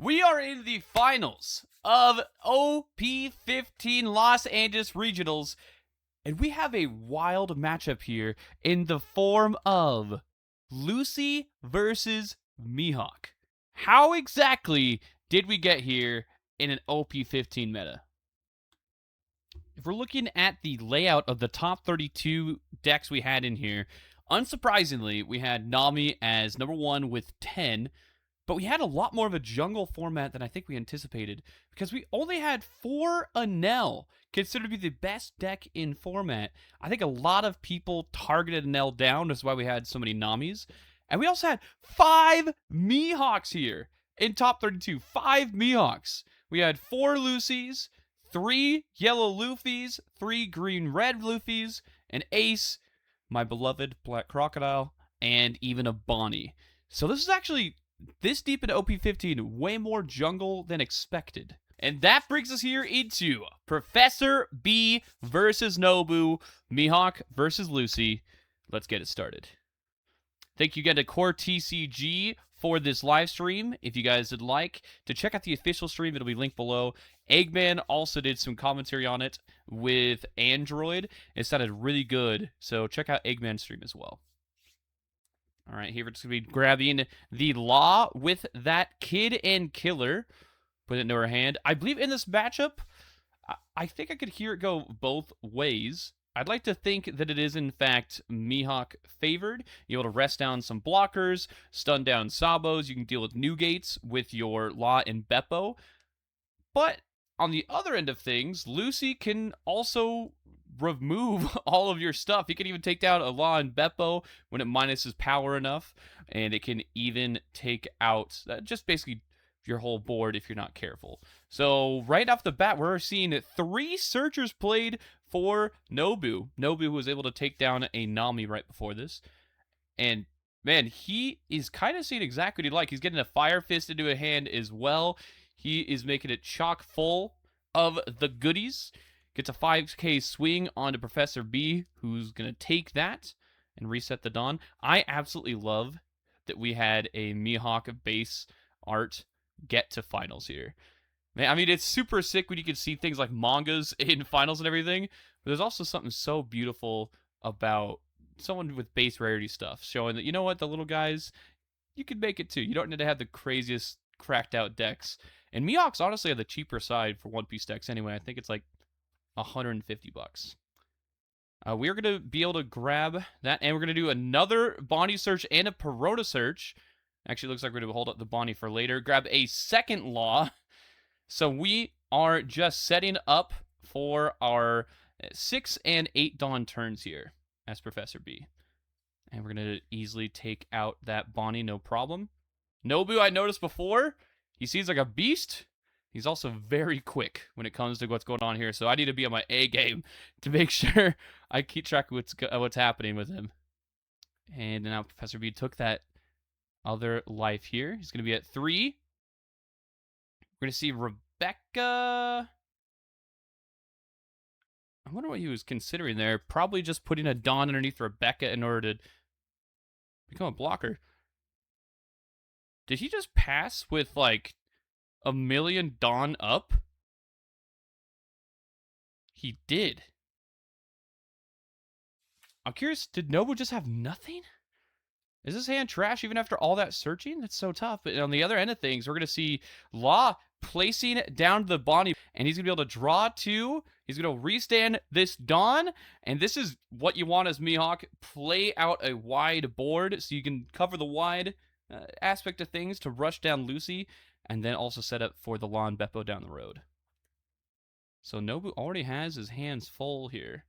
We are in the finals of OP15 Los Angeles Regionals, and we have a wild matchup here in the form of Lucy versus Mihawk. How exactly did we get here in an OP15 meta? If we're looking at the layout of the top 32 decks we had in here, unsurprisingly, we had Nami as number 1 with 10, but we had a lot more of a jungle format than I think we anticipated, because we only had 4 Anel, considered to be the best deck in format. I think a lot of people targeted Anel down, that's why we had so many Namis. And we also had 5 Mihawks here in top 32. 5 Mihawks. We had 4 Lucys, 3 yellow Luffys, 3 green-red Luffys, an Ace, my beloved Black Crocodile, and even a Bonnie. So this is actually, this deep into OP15, way more jungle than expected. And that brings us here into Professor B versus Nobu, Mihawk versus Lucy. Let's get it started. Thank you again to CoreTCG for this live stream. If you guys would like to check out the official stream, it'll be linked below. Eggman also did some commentary on it with Android. It sounded really good, so check out Eggman's stream as well. All right, here we're just going to be grabbing the Law with that Kid and Killer. Put it into her hand. I believe in this matchup, I think I could hear it go both ways. I'd like to think that it is, in fact, Mihawk favored. You're able to rest down some blockers, stun down Sabos. You can deal with Newgates with your Law and Beppo. But on the other end of things, Lucy can also remove all of your stuff. You can even take down a Law and Beppo when it minuses power enough. And it can even take out just basically your whole board if you're not careful. So right off the bat, we're seeing 3 Searchers played for Nobu. Nobu was able to take down a Nami right before this. And man, he is kind of seeing exactly what he'd like. He's getting a Fire Fist into a hand as well. He is making it chock full of the goodies. Gets a 5k swing onto Professor B, who's going to take that and reset the Dawn. I absolutely love that we had a Mihawk base art get to finals here. Man, I mean, it's super sick when you can see things like mangas in finals and everything, but there's also something so beautiful about someone with base rarity stuff, showing that, you know what, the little guys, you can make it too. You don't need to have the craziest cracked out decks. And Mihawk's honestly on the cheaper side for One Piece decks anyway. I think it's like $150. We're going to be able to grab that, and we're going to do another Bonnie search and a Perona search. Actually, looks like we're going to hold up the Bonnie for later. Grab a second Law. So we are just setting up for our 6 and 8 Dawn turns here as Professor B. And we're going to easily take out that Bonnie, no problem. Nobu, I noticed before, he seems like a beast. He's also very quick when it comes to what's going on here. So I need to be on my A game to make sure I keep track of what's happening with him. And now Professor B took that other life here. He's going to be at 3. We're going to see Rebecca. I wonder what he was considering there. Probably just putting a Dawn underneath Rebecca in order to become a blocker. Did he just pass with like a million Dawn up? He did. I'm curious, did Nobu just have nothing? Is this hand trash even after all that searching? That's so tough. But on the other end of things, we're going to see Law placing down the Bonnie, and he's going to be able to draw 2. He's going to restand this Dawn, and this is what you want as Mihawk. Play out a wide board so you can cover the wide aspect of things to rush down Lucy, and then also set up for the Law and Beppo down the road. So Nobu already has his hands full here.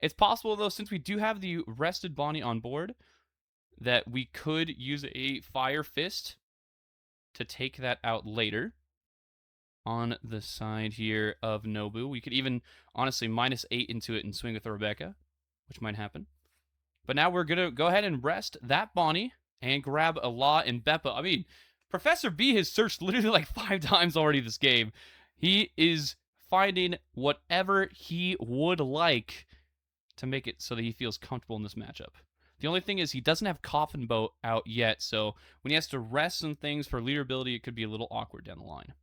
It's possible, though, since we do have the rested Bonnie on board, that we could use a Fire Fist to take that out later on the side here of Nobu. We could even, honestly, -8 into it and swing with Rebecca, which might happen. But now we're going to go ahead and rest that Bonnie and grab a Law and Beppo. I mean, Professor B has searched literally like 5 times already this game. He is finding whatever he would like to make it so that he feels comfortable in this matchup. The only thing is he doesn't have Coffin Boat out yet, so when he has to rest some things for leader ability, it could be a little awkward down the line.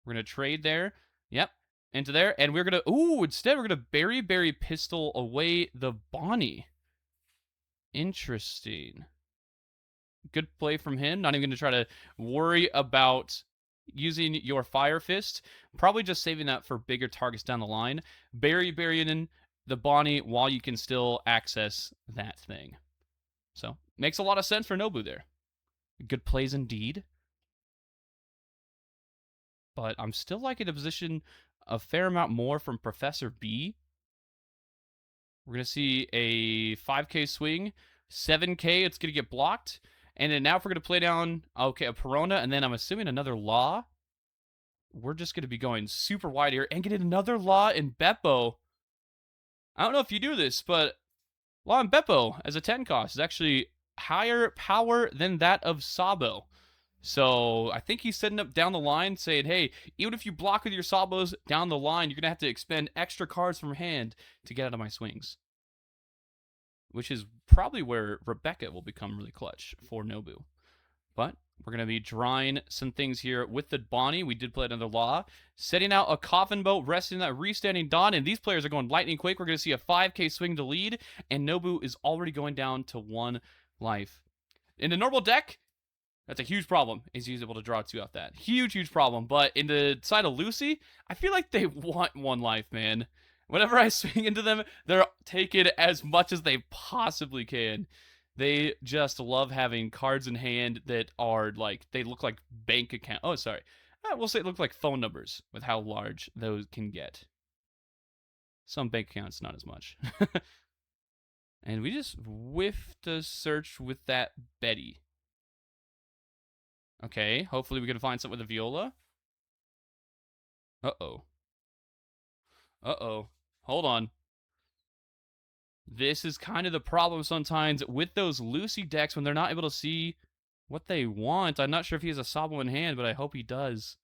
We're going to trade there. Yep. Into there. And we're going to... Ooh, instead we're going to Berry Pistol away the Bonnie. Interesting. Good play from him. Not even going to try to worry about using your Fire Fist. Probably just saving that for bigger targets down the line. Burying the Bonnie while you can still access that thing. So, makes a lot of sense for Nobu there. Good plays indeed. But I'm still liking the position a fair amount more from Professor B. We're going to see a 5K swing. 7K, it's going to get blocked. And then now if we're going to play down, okay, a Perona, and then I'm assuming another Law. We're just going to be going super wide here and getting another Law in Beppo. I don't know if you do this, but Law in Beppo as a 10 cost is actually higher power than that of Sabo. So I think he's setting up down the line saying, hey, even if you block with your Sabos down the line, you're going to have to expend extra cards from hand to get out of my swings. Which is probably where Rebecca will become really clutch for Nobu. But we're going to be drawing some things here with the Bonnie. We did play another Law. Setting out a Coffin Boat, resting that Restanding Dawn, and these players are going lightning quick. We're going to see a 5K swing to lead, and Nobu is already going down to 1 life. In the normal deck, that's a huge problem, is he's able to draw 2 off that. Huge problem. But in the side of Lucy, I feel like they want 1 life, man. Whenever I swing into them, they're taking as much as they possibly can. They just love having cards in hand that are like, they look like bank account. Oh, sorry. We'll say it look like phone numbers with how large those can get. Some bank accounts, not as much. And we just whiffed a search with that Betty. Okay, hopefully we can find something with a Viola. Uh-oh. Uh-oh. Hold on. This is kind of the problem sometimes with those Lucy decks when they're not able to see what they want. I'm not sure if he has a Sabo in hand, but I hope he does.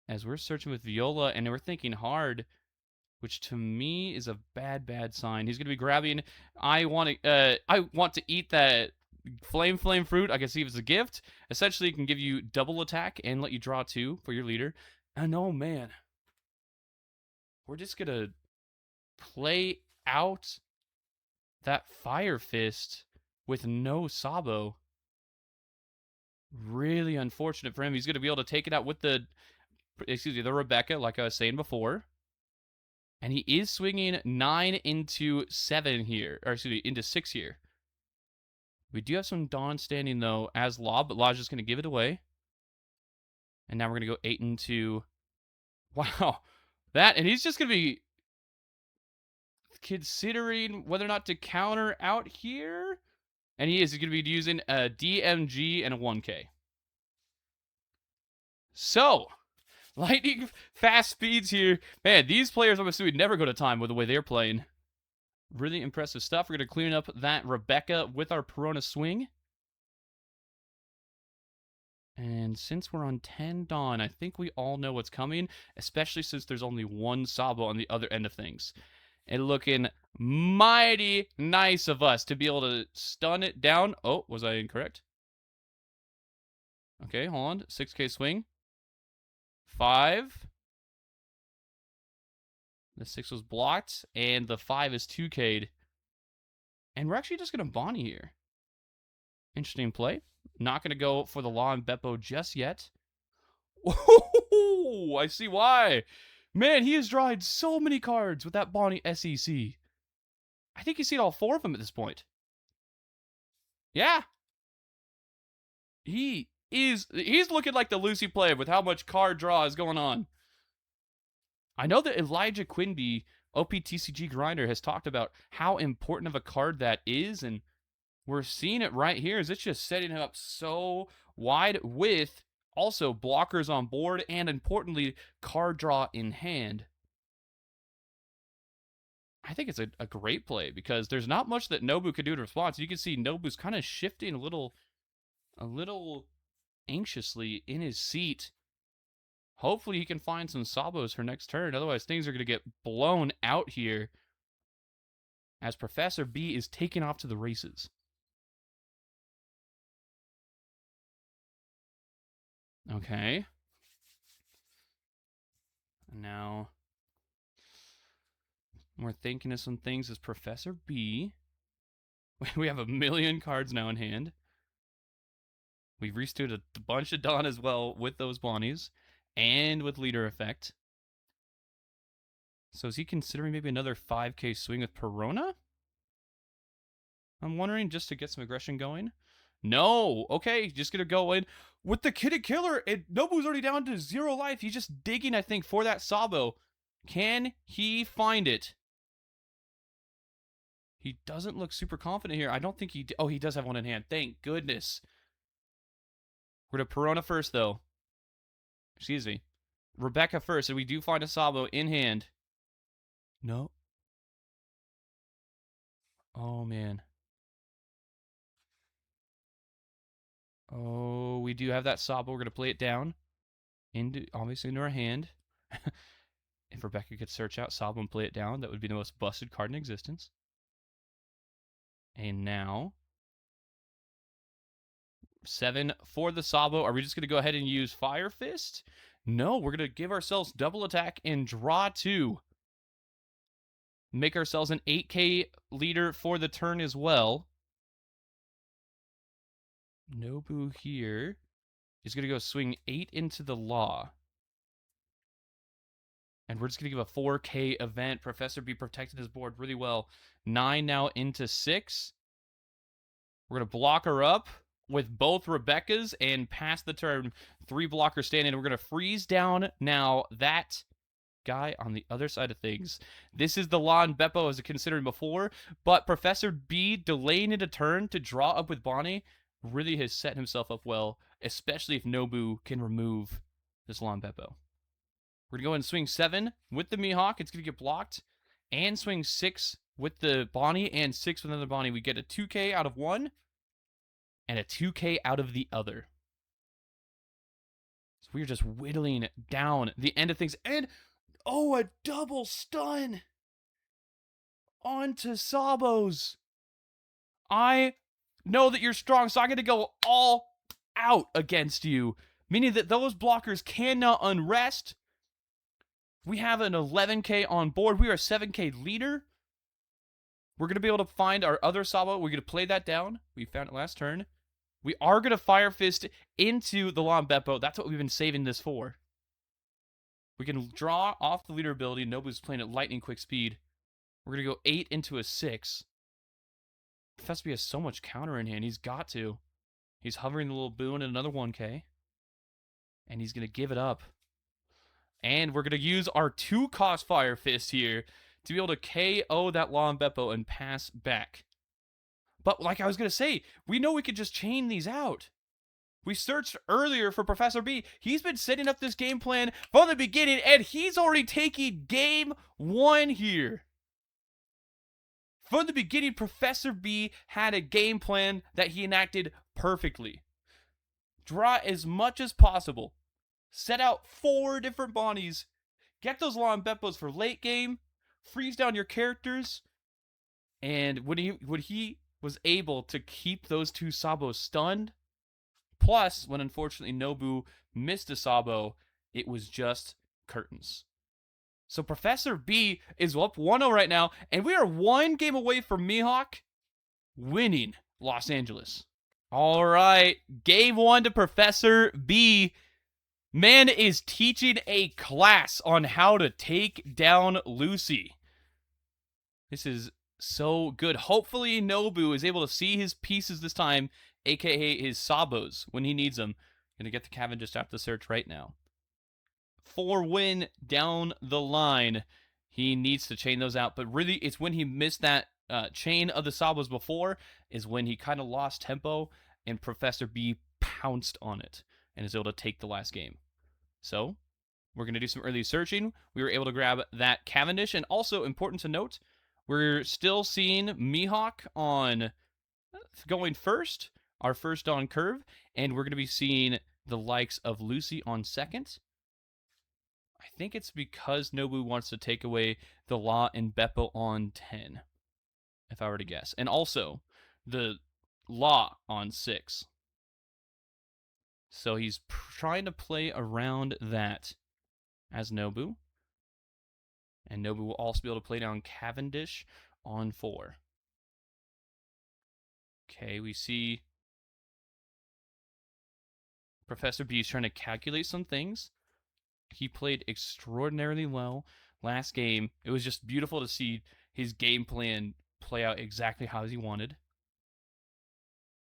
As we're searching with Viola, and we're thinking hard, which to me is a bad sign. He's going to be grabbing, I want to eat that flame fruit. I can see if it's a gift. Essentially, it can give you double attack and let you draw 2 for your leader. And oh, man. We're just going to play out that Fire Fist with no Sabo. Really unfortunate for him. He's going to be able to take it out with the Rebecca, like I was saying before. And he is swinging 9 into 7 here. Or excuse me, into 6 here. We do have some Dawn standing, though, as Law, but Law's just going to give it away. And now we're going to go 8 into... Wow. That, and he's just going to be considering whether or not to counter out here. And he is going to be using a DMG and a 1K. So, lightning fast speeds here. Man, these players, I'm assuming, never go to time with the way they're playing. Really impressive stuff. We're going to clean up that Rebecca with our Perona swing. And since we're on 10 Dawn, I think we all know what's coming, especially since there's only 1 Sabo on the other end of things. And looking mighty nice of us to be able to stun it down. Oh, was I incorrect? Okay, hold on. 6K swing. 5. The 6 was blocked, and the 5 is 2K'd. And we're actually just going to Bonnie here. Interesting play. Not going to go for the Law and Beppo just yet. Oh, I see why. Man, he has drawn so many cards with that Bonnie SEC. I think he's seen all 4 of them at this point. Yeah. He's looking like the Lucy player with how much card draw is going on. I know that Elijah Quinby, OPTCG Grinder, has talked about how important of a card that is, and we're seeing it right here. Is it's just setting him up so wide with also blockers on board and, importantly, card draw in hand. I think it's a great play because there's not much that Nobu could do in response. You can see Nobu's kind of shifting a little anxiously in his seat. Hopefully he can find some Sabos for next turn. Otherwise, things are going to get blown out here. as Professor B is taking off to the races. Okay. Now, we're thinking of some things as Professor B. We have a million cards now in hand. We've restood a bunch of Dawn as well with those Bonnies and with Leader Effect. So is he considering maybe another 5k swing with Perona? I'm wondering, just to get some aggression going. No! Okay, just gonna go in with the Kitty Killer. Nobu's already down to 0 life. He's just digging, I think, for that Sabo. Can he find it? He doesn't look super confident here. I don't think he... Oh, he does have one in hand. Thank goodness. We're going to Perona first, though. Excuse me. Rebecca first, and we do find a Sabo in hand. No. Oh, man. Oh, we do have that Sabo. We're going to play it down. Obviously into our hand. If Rebecca could search out Sabo and play it down, that would be the most busted card in existence. And now... 7 for the Sabo. Are we just going to go ahead and use Fire Fist? No, we're going to give ourselves double attack and draw 2. Make ourselves an 8k leader for the turn as well. Nobu here is going to go swing 8 into the Law. And we're just going to give a 4k event. Professor B protected his board really well. 9 now into 6. We're going to block her up with both Rebeccas and pass the turn. 3 blockers standing. We're going to freeze down now that guy on the other side of things. This is the Law and Beppo as I considered before, but Professor B delaying it a turn to draw up with Bonnie really has set himself up well, especially if Nobu can remove this Law and Beppo. We're going to go ahead and swing 7 with the Mihawk. It's going to get blocked. And swing 6 with the Bonnie and 6 with another Bonnie. We get a 2k out of one and a 2k out of the other. So we're just whittling down the end of things. And, oh, a double stun onto Sabos. I know that you're strong, so I'm going to go all out against you. Meaning that those blockers cannot unrest. We have an 11k on board. We are a 7k leader. We're going to be able to find our other Sabo. We're going to play that down. We found it last turn. We are going to Fire Fist into the Law and Beppo. That's what we've been saving this for. We can draw off the leader ability. Nobu's playing at lightning quick speed. We're going to go 8 into a 6. Professor B has so much counter in hand. He's got to. He's hovering the little boon and another 1k. And he's going to give it up. And we're going to use our 2-cost Fire Fist here to be able to KO that Law and Beppo and pass back. But like I was going to say, we know we could just chain these out. We searched earlier for Professor B. He's been setting up this game plan from the beginning, and he's already taking game 1 here. From the beginning, Professor B had a game plan that he enacted perfectly. Draw as much as possible. Set out 4 different Bonnies. Get those Law and Beppos for late game. Freeze down your characters. And when he was able to keep those 2 Sabos stunned, plus when unfortunately Nobu missed a Sabo, it was just curtains. So Professor B is up 1-0 right now, and we are 1 game away from Mihawk winning Los Angeles. All right, game 1 to Professor B. Man is teaching a class on how to take down Lucy. This is so good. Hopefully Nobu is able to see his pieces this time, aka his Sabos, when he needs them. Gonna get the Cavendish after the search right now. 4 win down the line. He needs to chain those out, but really it's when he missed that chain of the Sabos before is when he kind of lost tempo, and Professor B pounced on it and is able to take the last game. So, we're going to do some early searching. We were able to grab that Cavendish, and also important to note, we're still seeing Mihawk on going first, our first on curve, and we're going to be seeing the likes of Lucy on second. I think it's because Nobu wants to take away the Law and Beppo on 10. if I were to guess. And also, the Law on 6. So he's trying to play around that as Nobu. And Nobu will also be able to play down Cavendish on 4. Okay, we see Professor B is trying to calculate some things. He played extraordinarily well last game. It was just beautiful to see his game plan play out exactly how he wanted.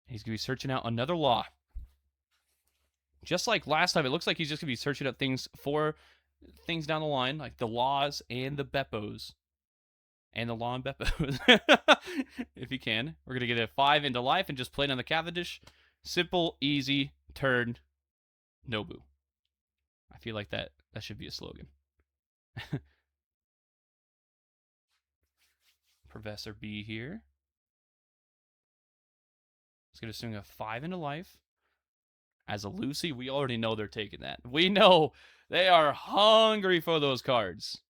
He's going to be searching out another Law. Just like last time, it looks like he's just going to be searching out things for things down the line, like the Laws and the Beppos. And the Law and Beppos. If he can. We're going to get a 5 into life and just play down the Cavendish. Simple, easy, turn, Nobu. I feel like that should be a slogan. Professor B here. He's going to swing a 5 into life. As a Lucy, we already know they're taking that. We know they are hungry for those cards.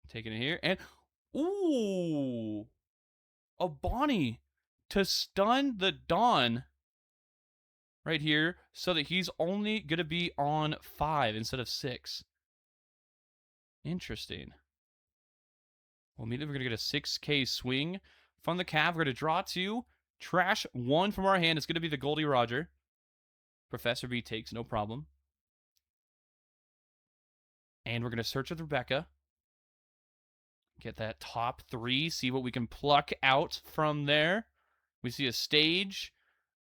Taking it here. And, ooh, a Bonnie to stun the Dawn right here so that he's only going to be on 5 instead of 6. Interesting. Well, immediately we're going to get a 6K swing from the Cav. We're going to draw 2. Trash 1 from our hand. It's going to be the Goldie Roger. Professor B takes, no problem. And we're going to search with Rebecca. Get that top 3. See what we can pluck out from there. We see a stage.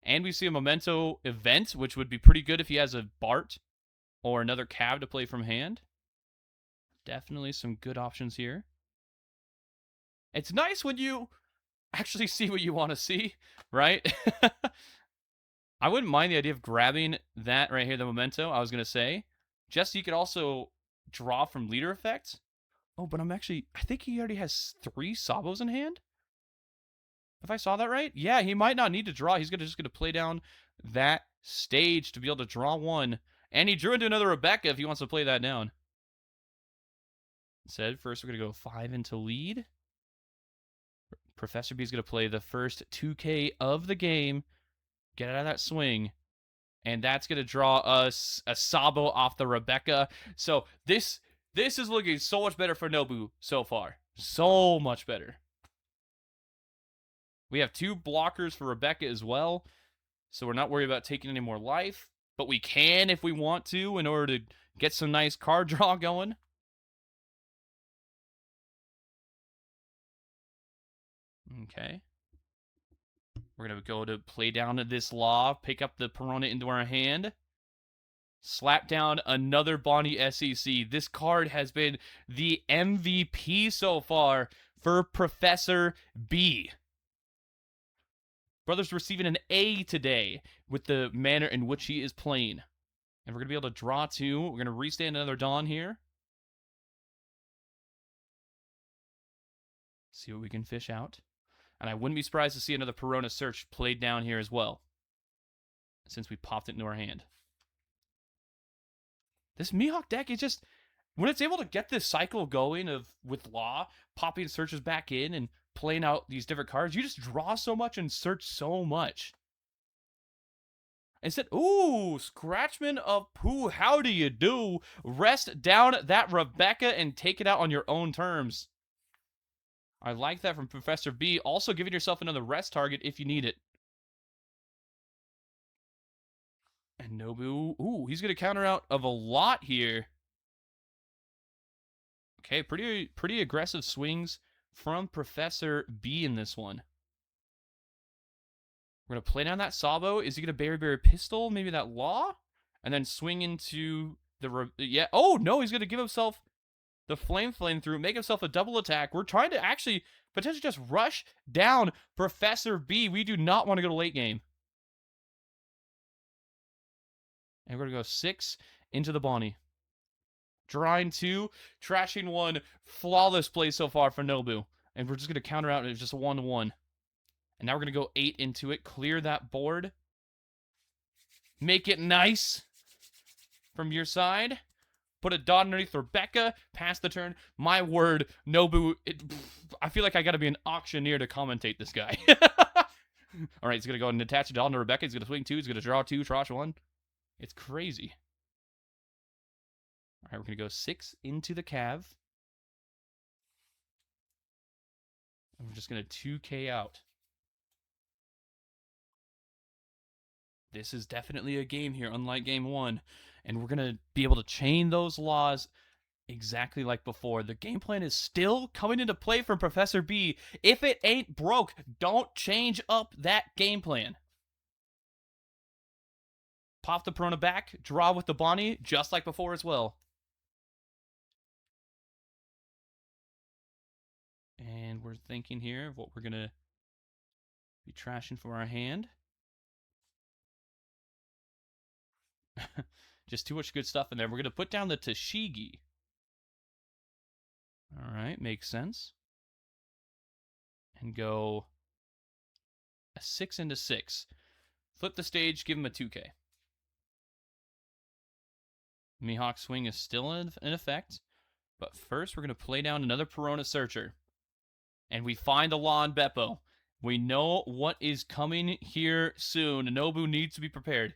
And we see a memento event, which would be pretty good if he has a Bart or another Cav to play from hand. Definitely some good options here. It's nice when you actually see what you want to see, right? I wouldn't mind the idea of grabbing that right here, the memento, I was going to say. Just so you could also draw from leader effect. Oh, but I think he already has 3 Sabos in hand. If I saw that right? Yeah, he might not need to draw. He's just going to play down that stage to be able to draw 1. And he drew into another Rebecca if he wants to play that down. Instead, first we're going to go 5 into lead. Professor B is going to play the first 2K of the game. Get out of that swing. And that's going to draw us a Sabo off the Rebecca. So this is looking so much better for Nobu so far. So much better. We have 2 blockers for Rebecca as well. So we're not worried about taking any more life. But we can if we want to in order to get some nice card draw going. Okay. We're going to go to play down this Law, pick up the Perona into our hand, slap down another Bonnie SEC. This card has been the MVP so far for Professor B. Brother's receiving an A today with the manner in which he is playing. And we're going to be able to draw 2. We're going to restand another Dawn here. See what we can fish out. And I wouldn't be surprised to see another Perona search played down here as well, since we popped it into our hand. This Mihawk deck is just, when it's able to get this cycle going with Law, popping searches back in and playing out these different cards, you just draw so much and search so much. Instead, ooh, Scratchman of Pooh, how do you do? Rest down that Rebecca and take it out on your own terms. I like that from Professor B. Also giving yourself another rest target if you need it. And Nobu, ooh, he's going to counter out of a lot here. Okay, pretty aggressive swings from Professor B in this one. We're going to play down that Sabo. Is he going to Berry Pistol? Maybe that Law? And then swing into the... Yeah. Oh, no, he's going to give himself the Flame through, make himself a double attack. We're trying to actually potentially just rush down Professor B. We do not want to go to late game. And we're going to go 6 into the Bonnie. Drawing 2, trashing 1. Flawless play so far for Nobu. And we're just going to counter out. It's just a 1-1. And now we're going to go 8 into it. Clear that board. Make it nice from your side. Put a dot underneath Rebecca. Pass the turn. My word, Nobu. I feel like I gotta be an auctioneer to commentate this guy. All right, he's gonna go and attach it on to Rebecca. He's gonna swing 2. He's gonna draw 2, trash 1. It's crazy. All right, we're gonna go 6 into the Cav. And we're just gonna 2K out. This is definitely a game here, unlike game 1. And we're gonna be able to chain those laws exactly like before. The game plan is still coming into play from Professor B. If it ain't broke, don't change up that game plan. Pop the Perona back, draw with the Bonnie, just like before as well. And we're thinking here of what we're going to be trashing from our hand. Just too much good stuff in there. We're going to put down the Tashigi. All right, makes sense. And go a 6 into 6. Flip the stage, give him a 2K. Mihawk swing is still in effect. But first, we're going to play down another Perona Searcher. And we find a law on Beppo. We know what is coming here soon. Nobu needs to be prepared.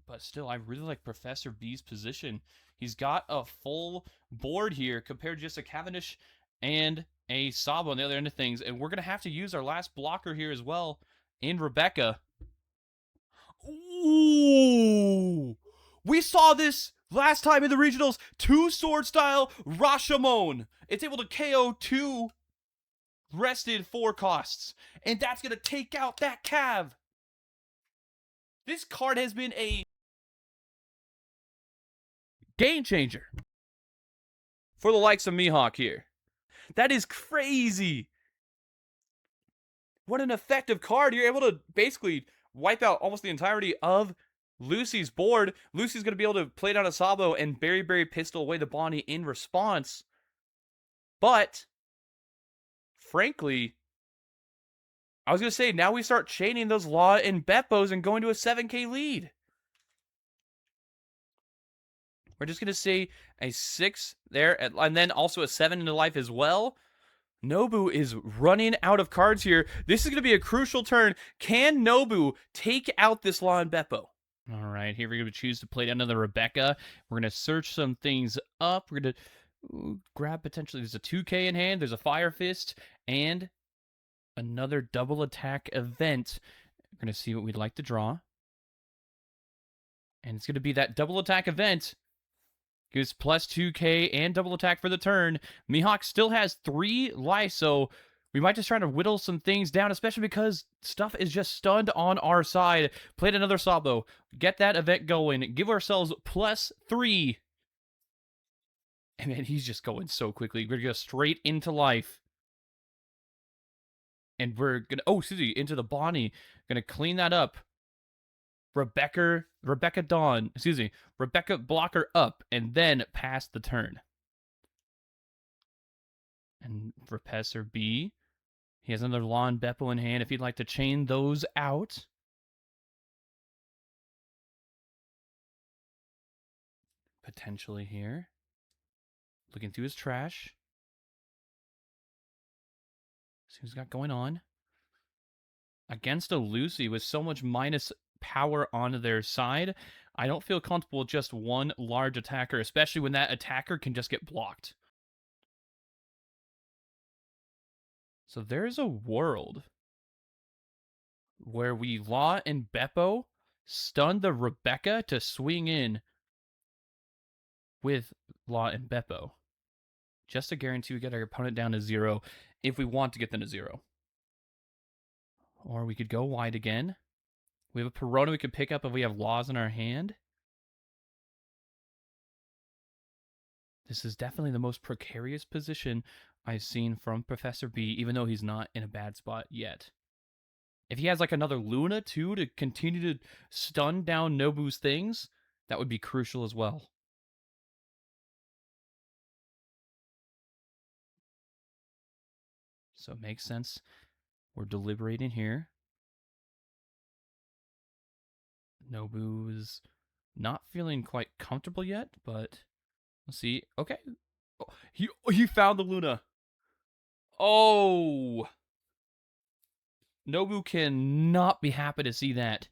But still, I really like Professor B's position. He's got a full board here compared to just a Cavendish and a Sabo on the other end of things. And we're going to have to use our last blocker here as well in Rebecca. Ooh! We saw this last time in the regionals. 2-sword style Rashomon. It's able to KO 2 rested 4 costs. And that's going to take out that Cav. This card has been a game changer for the likes of Mihawk here. That is crazy. What an effective card. You're able to basically wipe out almost the entirety of Lucy's board. Lucy's going to be able to play down a Sabo and Berry pistol away the Bonnie in response. But, frankly, I was going to say, now we start chaining those Law and Beppos and going to a 7K lead. We're just going to say a 6 there, and then also a 7 into life as well. Nobu is running out of cards here. This is going to be a crucial turn. Can Nobu take out this Law and Beppo? All right, here we're going to choose to play down another Rebecca. We're going to search some things up. We're going to grab potentially, there's a 2K in hand, there's a Fire Fist, and another double attack event. We're going to see what we'd like to draw. And it's going to be that double attack event. Gives plus 2K and double attack for the turn. Mihawk still has 3 life, so we might just try to whittle some things down, especially because stuff is just stunned on our side. Played another Sabo. Get that event going. Give ourselves plus 3. And man, he's just going so quickly. We're going to go straight into life. And we're going to, into the Bonnie. Going to clean that up. Rebecca blocker up, and then pass the turn. And Professor B, he has another Law and Beppo in hand if he'd like to chain those out. Potentially here. Looking through his trash. See what he's got going on. Against a Lucy with so much minus power on their side, I don't feel comfortable with just one large attacker, especially when that attacker can just get blocked. So there's a world where we Law and Beppo stun the Rebecca to swing in with Law and Beppo. Just to guarantee we get our opponent down to 0 if we want to get them to 0. Or we could go wide again. We have a Perona we could pick up if we have Laws in our hand. This is definitely the most precarious position I've seen from Professor B, even though he's not in a bad spot yet. If he has like another Luna too to continue to stun down Nobu's things, that would be crucial as well. So it makes sense. We're deliberating here. Nobu is not feeling quite comfortable yet, but Let's see. Okay. Oh, he found the Luna. Oh. Nobu cannot be happy to see that.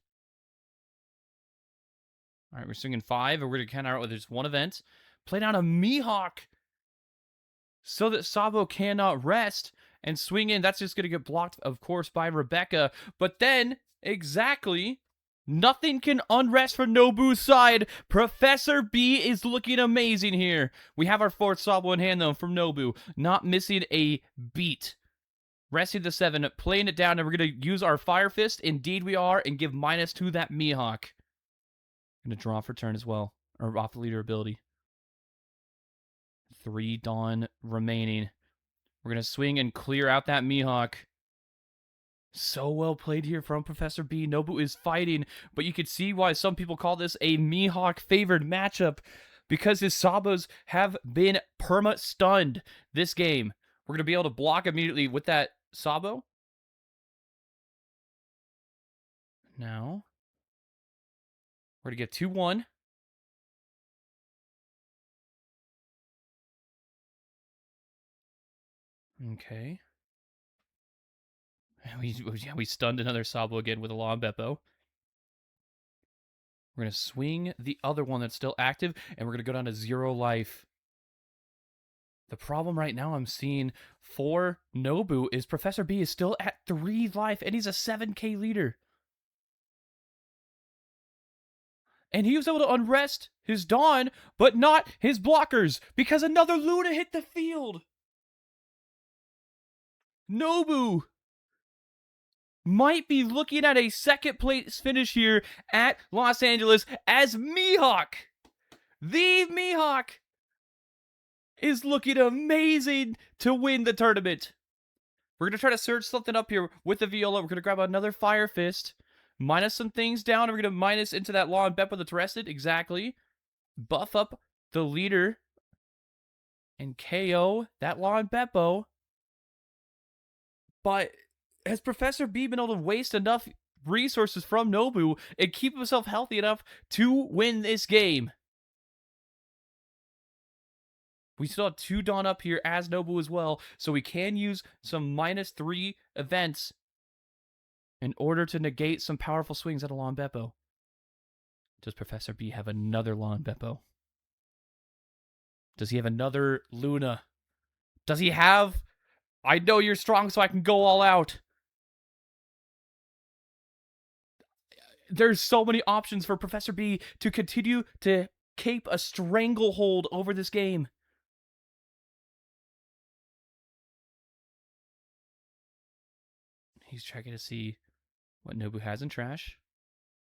All right, we're swinging 5, and we're going to counter out with just one event. Play down a Mihawk so that Sabo cannot rest and swing in. That's just going to get blocked, of course, by Rebecca. But then, exactly, nothing can unrest for Nobu's side. Professor B is looking amazing here. We have our 4th Sabo in hand, though, from Nobu. Not missing a beat. Resting the 7, playing it down, and we're going to use our Fire Fist. Indeed we are, and give -2 to that Mihawk. Going to draw for turn as well, or off the leader ability. 3 Dawn remaining. We're going to swing and clear out that Mihawk. So well played here from Professor B. Nobu is fighting, but you can see why some people call this a Mihawk-favored matchup, because his Sabos have been perma-stunned this game. We're going to be able to block immediately with that Sabo. Now, we're going to get 2-1. Okay. We stunned another Sabo again with a Law and Beppo. We're going to swing the other one that's still active, and we're going to go down to 0 life. The problem right now I'm seeing for Nobu is Professor B is still at 3 life, and he's a 7k leader. And he was able to unrest his Dawn, but not his blockers, because another Luna hit the field. Nobu might be looking at a 2nd place finish here at Los Angeles as Mihawk, the Mihawk, is looking amazing to win the tournament. We're going to try to search something up here with the Viola. We're going to grab another Fire Fist, minus some things down, and we're going to minus into that Law and Beppo that's rested. Exactly. Buff up the leader and KO that Law and Beppo. But has Professor B been able to waste enough resources from Nobu and keep himself healthy enough to win this game? We still have 2 Dawn up here as Nobu as well, so we can use some -3 events in order to negate some powerful swings at a Law and Beppo. Does Professor B have another Law and Beppo? Does he have another Luna? Does he have... I know you're strong, so I can go all out. There's so many options for Professor B to continue to keep a stranglehold over this game. He's checking to see what Nobu has in trash.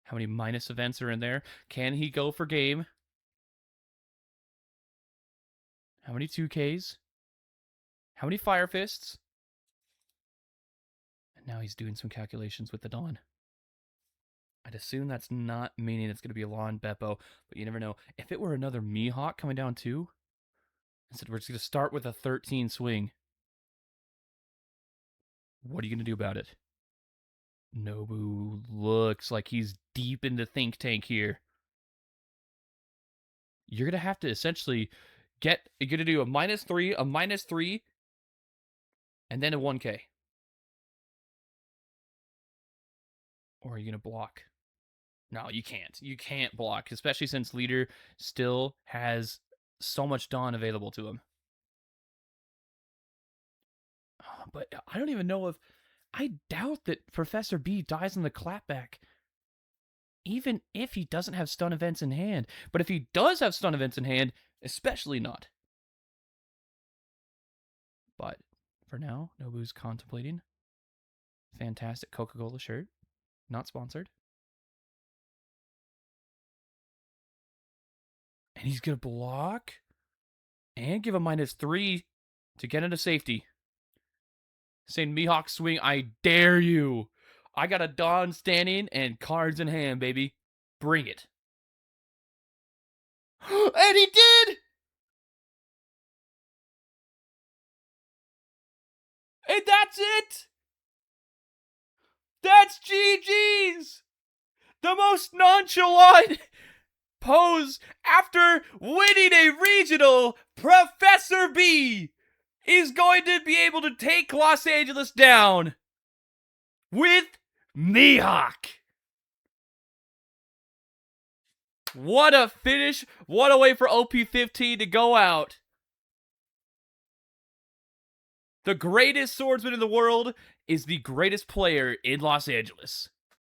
How many minus events are in there? Can he go for game? How many 2Ks? How many Fire Fists? And now he's doing some calculations with the Dawn. I'd assume that's not meaning it's going to be a Law and Beppo, but you never know. If it were another Mihawk coming down too, instead we're just going to start with a 13 swing. What are you going to do about it? Nobu looks like he's deep in the think tank here. You're going to have to essentially you're going to do a -3, a -3, and then a 1K. Or are you going to block? No, you can't. You can't block, especially since leader still has so much Dawn available to him. But I don't even know if... I doubt that Professor B dies in the clapback, even if he doesn't have stun events in hand. But if he does have stun events in hand, especially not. But for now, Nobu's contemplating. Fantastic Coca-Cola shirt. Not sponsored. And he's going to block and give a -3 to get into safety. Saying, Mihawk swing, I dare you. I got a Dawn standing and cards in hand, baby. Bring it. And he did! And that's it! That's GG's! The most nonchalant pose after winning a regional. Professor B is going to be able to take Los Angeles down with Mihawk. What a finish. What a way for OP15 to go out. The greatest swordsman in the world is the greatest player in Los Angeles.